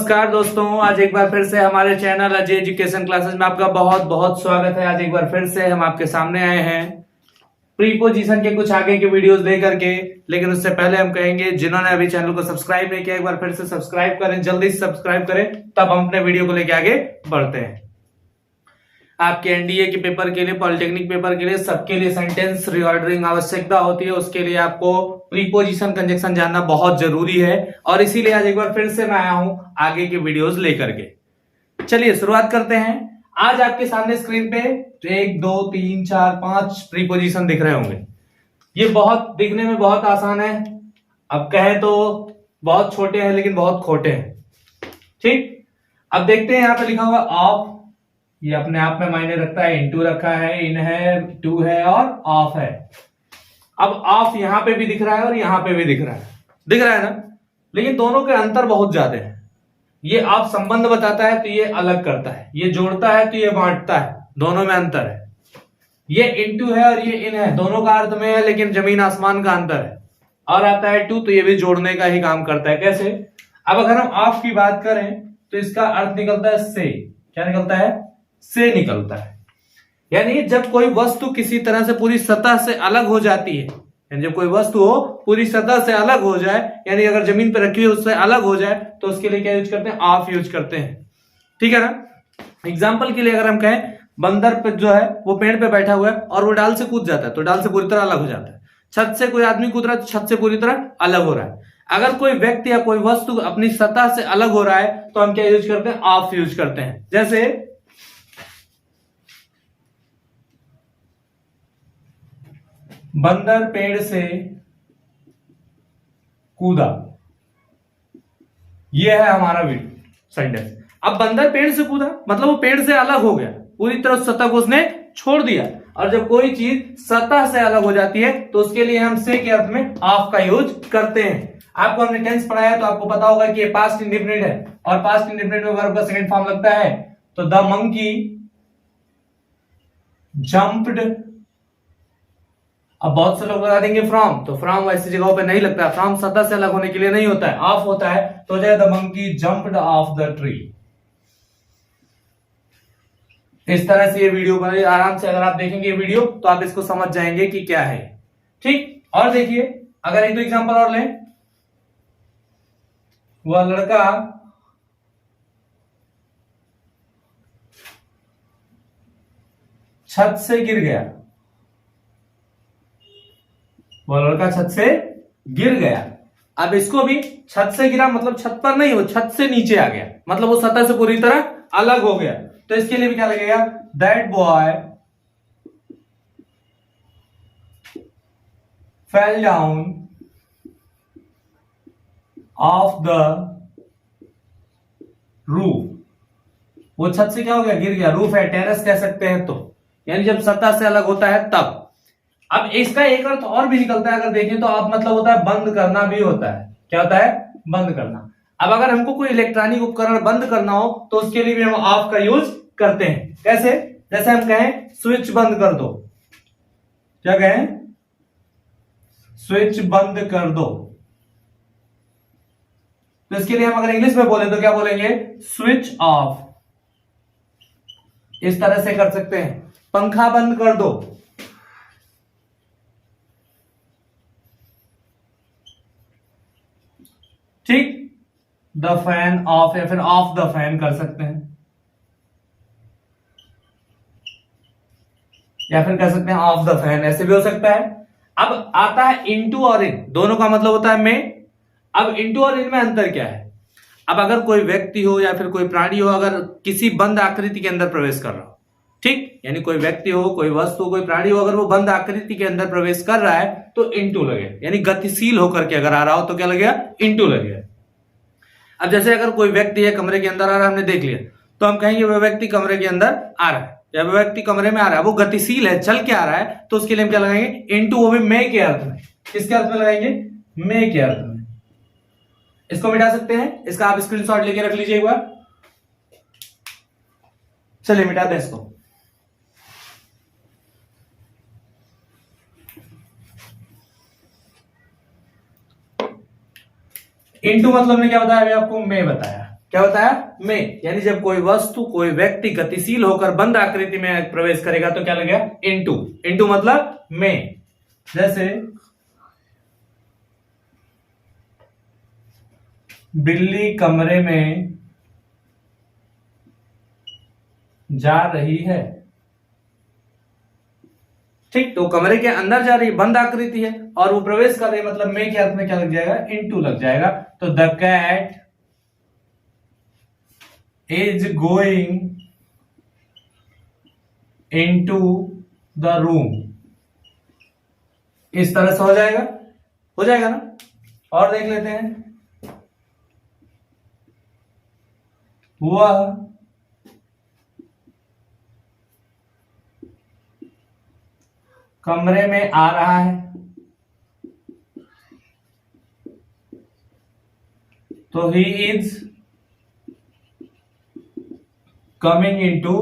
नमस्कार दोस्तों, आज एक बार फिर से हमारे चैनल अजय एजुकेशन क्लासेस में आपका बहुत बहुत स्वागत है। आज एक बार फिर से हम आपके सामने आए हैं प्रीपोजिशन के कुछ आगे के वीडियोस लेकर के। लेकिन उससे पहले हम कहेंगे जिन्होंने अभी चैनल को सब्सक्राइब नहीं किया एक बार फिर से सब्सक्राइब करें, जल्दी से सब्सक्राइब करें, तब हम अपने वीडियो को लेकर आगे बढ़ते हैं। आपके एनडीए के पेपर के लिए, पॉलिटेक्निक पेपर के लिए, सबके लिए सेंटेंस रीऑर्डरिंग आवश्यकता होती है। उसके लिए आपको प्रीपोजिशन कंजक्शन जानना बहुत जरूरी है और इसीलिए आज एक बार फिर से मैं आया हूं आगे के वीडियोस लेकर के। चलिए शुरुआत करते हैं। आज आपके सामने स्क्रीन पे 1 2 3 4 5 प्रीपोजिशन दिख रहे होंगे। ये बहुत दिखने में बहुत आसान है, अब कहें तो बहुत छोटे हैं लेकिन बहुत खोटे हैं। ठीक, अब देखते हैं यहां पे लिखा हुआ ऑफ, ये अपने आप में मायने रखता है। इनटू रखा है, इन है, टू है और ऑफ है। अब ऑफ यहां पे भी दिख रहा है और यहां पे भी दिख रहा है ना, लेकिन दोनों के अंतर बहुत ज्यादा है। ये ऑफ संबंध बताता है तो ये अलग करता है, ये जोड़ता है तो ये बांटता है, दोनों में अंतर है। ये इनटू है और ये इन है, दोनों का अर्थ में है लेकिन जमीन आसमान का अंतर है। और आता है टू तो ये भी जोड़ने का ही काम करता है। कैसे? अब अगर हम ऑफ की बात करें तो इसका अर्थ निकलता है से। क्या निकलता है? से निकलता है। यानी जब कोई वस्तु किसी तरह से पूरी सतह से अलग हो जाती है, यानी जब कोई वस्तु हो पूरी सतह से अलग हो जाए, यानी अगर जमीन पर रखी हुई उससे अलग हो जाए तो उसके लिए क्या यूज करते हैं? ऑफ यूज करते हैं। ठीक है ना। एग्जाम्पल के लिए अगर हम कहें बंदर पे जो है वो पेड़ पे बैठा हुआ है और वो डाल से कूद जाता है तो डाल से पूरी तरह अलग हो जाता है। छत से कोई आदमी कूद रहा है तो छत से पूरी तरह अलग हो रहा है। अगर कोई व्यक्ति या कोई वस्तु अपनी सतह से अलग हो रहा है तो हम क्या यूज करते हैं? ऑफ यूज करते हैं। जैसे बंदर पेड़ से कूदा, यह है हमारा सेंटेंस। अब बंदर पेड़ से कूदा मतलब वो पेड़ से अलग हो गया, पूरी तरह सतह को उसने छोड़ दिया। और जब कोई चीज सतह से अलग हो जाती है तो उसके लिए हम से के अर्थ में ऑफ का यूज करते हैं। आपको हमने टेंस पढ़ाया है तो आपको पता होगा कि ये पास्ट इंडेफिनिट है और पास्ट इंडेफिनिट में वर्ब का सेकंड फॉर्म लगता है। तो द मंकी जंप्ड। अब बहुत से लोग लगा देंगे फ्रॉम, तो फ्रॉम वैसी जगहों पे नहीं लगता है। फ्रॉम सतह से अलग होने के लिए नहीं होता है, ऑफ होता है। तो the monkey jumped of the tree. इस तरह से ये वीडियो बने, आराम से अगर आप देखेंगे ये वीडियो तो आप इसको समझ जाएंगे कि क्या है। ठीक, और देखिए अगर एक दो एग्जांपल और लें। वह लड़का छत से गिर गया। वो लड़का छत से गिर गया। अब इसको भी छत से गिरा मतलब छत पर नहीं, वो छत से नीचे आ गया, मतलब वो सतह से पूरी तरह अलग हो गया। तो इसके लिए भी क्या लगेगा? That boy fell down of the roof. वो छत से क्या हो गया? गिर गया। रूफ है, टेरेस कह सकते हैं। तो यानी जब सतह से अलग होता है तब। अब इसका एक अर्थ और भी निकलता है, अगर देखें तो आप मतलब होता है बंद करना भी होता है। क्या होता है? बंद करना। अब अगर हमको कोई इलेक्ट्रॉनिक उपकरण बंद करना हो तो उसके लिए भी हम ऑफ का यूज करते हैं। कैसे? जैसे हम कहें स्विच बंद कर दो। क्या कहें? स्विच बंद कर दो। तो इसके लिए हम अगर इंग्लिश में बोले तो क्या बोलेंगे? Switch off. इस तरह से कर सकते हैं। पंखा बंद कर दो। ठीक, द फैन ऑफ या फिर ऑफ द फैन कर सकते हैं, या फिर कह सकते हैं ऑफ द फैन, ऐसे भी हो सकता है। अब आता है इनटू और इन, दोनों का मतलब होता है में। अब इनटू और इन में अंतर क्या है? अब अगर कोई व्यक्ति हो या फिर कोई प्राणी हो, अगर किसी बंद आकृति के अंदर प्रवेश कर रहा हो, ठीक, यानी कोई व्यक्ति हो, कोई वस्तु, कोई प्राणी हो, अगर वो बंद आकृति के अंदर प्रवेश कर रहा है तो इनटू लगेगा। यानी गतिशील होकर के अगर आ रहा हो तो क्या लगेगा? इनटू लगेगा। अब जैसे अगर कोई व्यक्ति है कमरे के अंदर आ रहा है, हमने देख लिया, तो हम कहेंगे वह व्यक्ति कमरे के अंदर आ रहा है या वह व्यक्ति कमरे में आ रहा है, वो गतिशील है, चल के आ रहा है, तो उसके लिए हम क्या लगाएंगे? इनटू, वो भी में के अर्थ में। किसके अर्थ में लगाएंगे? में के अर्थ में। इसको मिटा सकते हैं, इसका आप स्क्रीनशॉट लेके रख लीजिए एक बार। चलिए मिटाते हैं इसको। इनटू मतलब ने क्या बताया? अभी आपको में बताया। क्या होता है में, यानी जब कोई वस्तु कोई व्यक्ति गतिशील होकर बंद आकृति में प्रवेश करेगा तो क्या लगेगा इनटू। इनटू मतलब में। जैसे बिल्ली कमरे में जा रही है, ठीक, तो कमरे के अंदर जा रही है, बंद आकृति है, और वो प्रवेश कर रही है, मतलब में के अर्थ में क्या लग जाएगा इनटू लग जाएगा। तो the cat is going into the room, इस तरह से हो जाएगा ना। और देख लेते हैं, वह कमरे में आ रहा है, तो he is coming into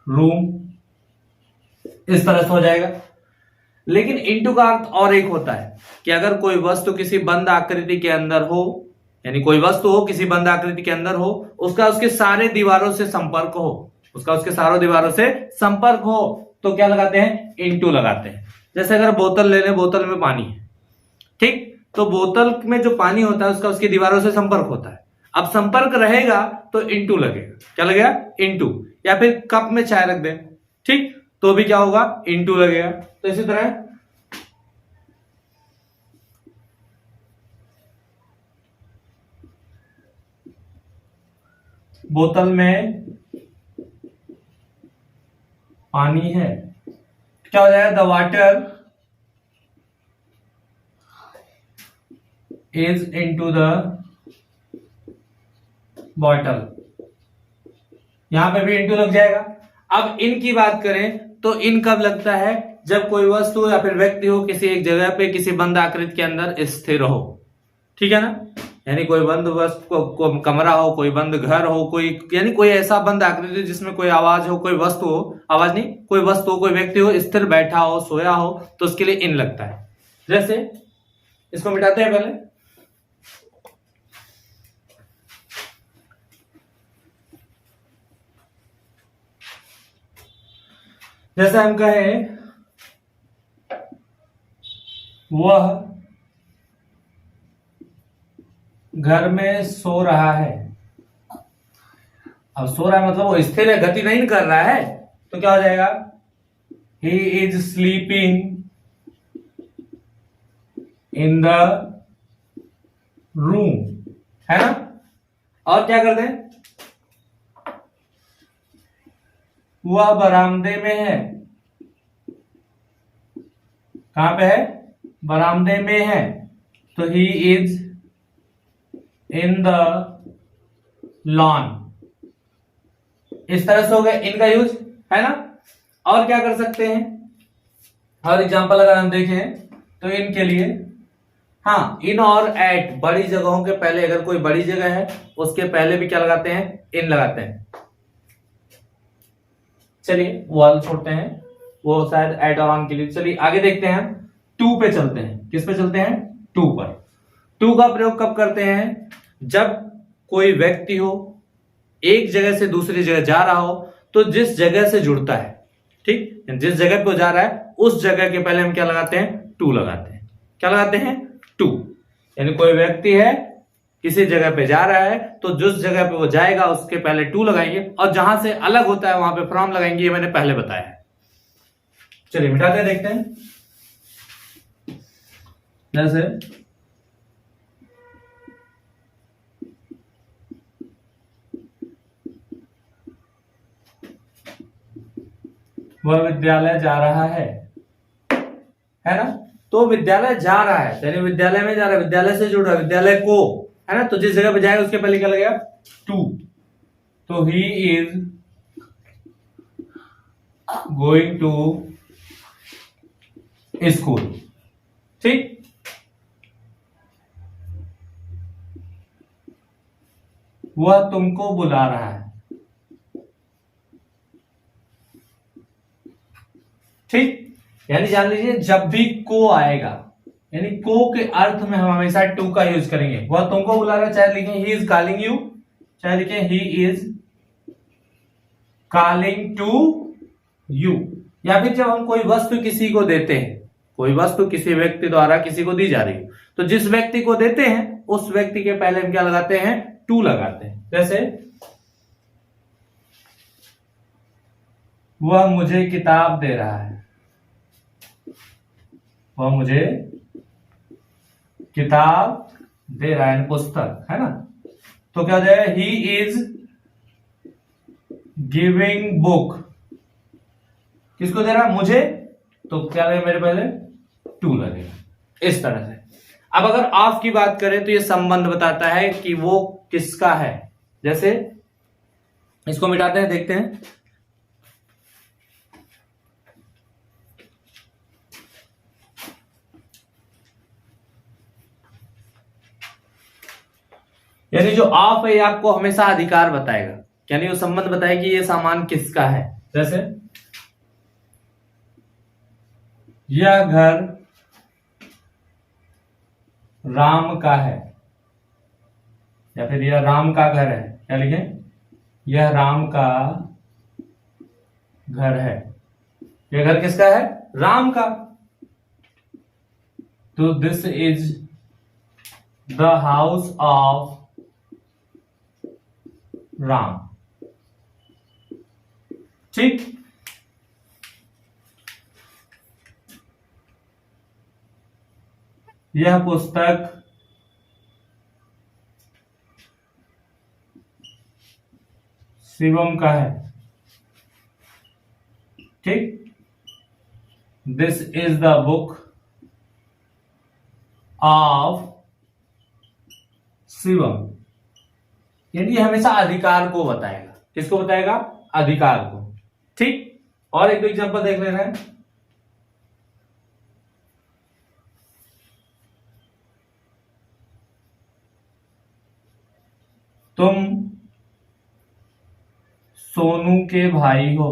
room, इस तरह से हो जाएगा। लेकिन इनटू का अर्थ और एक होता है कि अगर कोई वस्तु किसी बंद आकृति के अंदर हो, यानी कोई वस्तु हो किसी बंद आकृति के अंदर हो, उसका उसके सारे दीवारों से संपर्क हो, उसके सारों दीवारों से संपर्क हो, तो क्या लगाते हैं इनटू लगाते हैं। जैसे अगर बोतल ले लें, बोतल में पानी है, ठीक, तो बोतल में जो पानी होता है उसका उसकी दीवारों से संपर्क होता है। अब संपर्क रहेगा तो इनटू लगेगा, क्या लगेगा इनटू। या फिर कप में चाय रख दें, ठीक, तो भी क्या होगा इनटू लगेगा। तो इसी तरह बोतल में पानी है, क्या हो जाएगा the water is into the bottle, यहां पे भी इनटू लग जाएगा। अब इन की बात करें तो इन कब लगता है, जब कोई वस्तु या फिर व्यक्ति हो किसी एक जगह पे किसी बंद आकृति के अंदर स्थिर हो, ठीक है ना, यानी कोई बंद वस्तु को कमरा हो, कोई बंद घर हो, कोई यानी कोई ऐसा बंद आकृति जिसमें कोई आवाज हो, कोई वस्तु हो, आवाज नहीं, कोई वस्तु हो, कोई व्यक्ति हो, स्थिर बैठा हो, सोया हो, तो उसके लिए इन लगता है। जैसे इसको मिटाते हैं पहले, जैसे हम कहें वह घर में सो रहा है, अब सो रहा है मतलब वो स्थिर है, गति नहीं कर रहा है, तो क्या हो जाएगा he is sleeping in the room, है ना। और क्या करते हैं, वह बरामदे में है, कहां पे है बरामदे में है, तो he is in the lawn, इस तरह से हो गया इनका यूज, है ना। और क्या कर सकते हैं, और एग्जांपल अगर हम देखें तो इनके लिए, हाँ, इन और एट बड़ी जगहों के पहले, अगर कोई बड़ी जगह है उसके पहले भी क्या लगाते हैं इन लगाते हैं। चलिए वॉल छोड़ते हैं, वो शायद एट और ऑन के लिए। चलिए आगे देखते हैं, टू पे चलते हैं। किस पे चलते हैं, टू पर। टू का प्रयोग कब करते हैं, जब कोई व्यक्ति हो एक जगह से दूसरी जगह जा रहा हो, तो जिस जगह से जुड़ता है, ठीक, जिस जगह पे वो जा रहा है उस जगह के पहले हम क्या लगाते हैं टू लगाते हैं। क्या लगाते हैं टू, यानी कोई व्यक्ति है किसी जगह पे जा रहा है तो जिस जगह पे वो जाएगा उसके पहले टू लगाएंगे, और जहां से अलग होता है वहां पे फ्रॉम लगाएंगे, ये मैंने पहले बताया है। चलिए मिटाते हैं, देखते हैं। जैसे वह विद्यालय जा रहा है ना, तो विद्यालय जा रहा है यानी विद्यालय में जा रहा है, विद्यालय से जुड़ रहा है, विद्यालय को, है ना, तो जिस जगह पे जाएगा उसके पहले क्या लगेगा टू, तो he is going to school, ठीक। वह तुमको बुला रहा है, ठीक, यानी जान लीजिए जब भी को आएगा, यानी को के अर्थ में हम हमेशा टू का यूज करेंगे। वह तुमको बुला रहा है, चाहे लिखें ही इज कॉलिंग यू, चाहे लिखें he is calling to you. या फिर जब हम कोई वस्तु किसी को देते हैं, कोई वस्तु किसी व्यक्ति द्वारा किसी को दी जा रही है, तो जिस व्यक्ति को देते हैं उस व्यक्ति के पहले हम क्या लगाते हैं, टू लगाते हैं। जैसे वह मुझे किताब दे रहा है, वह मुझे किताब दे रहा है, पुस्तक है ना। तो क्या हो जाएगा, ही इज गिविंग बुक। किसको दे रहा है, मुझे, तो क्या लगेगा मेरे पहले, टू लगेगा। इस तरह से अब अगर ऑफ की बात करें तो ये संबंध बताता है कि वो किसका है। जैसे इसको मिटाते हैं, देखते हैं। यानी जो ऑफ है ये आपको हमेशा अधिकार बताएगा, यानी वो संबंध बताएगा कि ये सामान किसका है। जैसे यह घर राम का है, या फिर यह राम का घर है। क्या लिखें, यह राम का घर है। यह घर किसका है, राम का। तो this is the house of Ram. ठीक, यह पुस्तक शिवम का है। ठीक, this is the book of Shivam. यानी ये हमेशा अधिकार को बताएगा। किसको बताएगा, अधिकार को। ठीक, और एक एग्जांपल देख लेना है। तुम सोनू के भाई हो।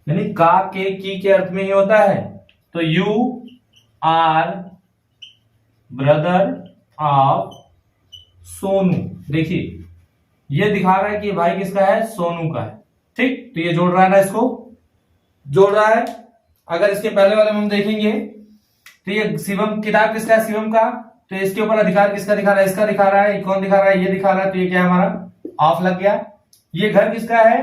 यानी का के अर्थ में ही होता है। तो you are brother of Sonu. देखिए ये दिखा रहा है कि भाई किसका है, सोनू का है। ठीक, तो ये जोड़ रहा है ना, इसको जोड़ रहा है। अगर इसके पहले वाले में हम देखेंगे तो ये शिवम, किताब किसका है, शिवम का। तो इसके ऊपर अधिकार किसका दिखा रहा है, इसका दिखा रहा है। कौन दिखा रहा है, ये दिखा रहा है। तो ये क्या है, हमारा ऑफ लग गया। ये घर किसका है,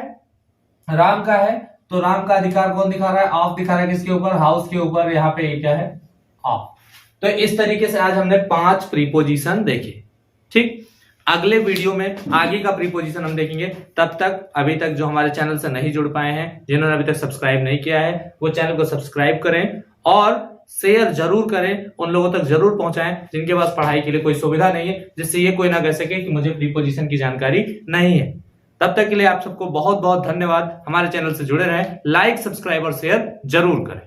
राम का है। तो राम का अधिकार कौन दिखा रहा है, ऑफ दिखा रहा है। किसके ऊपर, हाउस के ऊपर। यहाँ पे क्या है, ऑफ। तो इस तरीके से आज हमने 5 प्रीपोजिशन देखे। ठीक, अगले वीडियो में आगे का प्रीपोजिशन हम देखेंगे। तब तक अभी तक जो हमारे चैनल से नहीं जुड़ पाए हैं, जिन्होंने अभी तक सब्सक्राइब नहीं किया है, वो चैनल को सब्सक्राइब करें और शेयर जरूर करें, उन लोगों तक जरूर पहुंचाएं जिनके पास पढ़ाई के लिए कोई सुविधा नहीं है, जिससे ये कोई ना कह सके कि मुझे प्रीपोजिशन की जानकारी नहीं है। तब तक के लिए आप सबको बहुत बहुत धन्यवाद। हमारे चैनल से जुड़े रहें, लाइक, सब्सक्राइब और शेयर जरूर करें।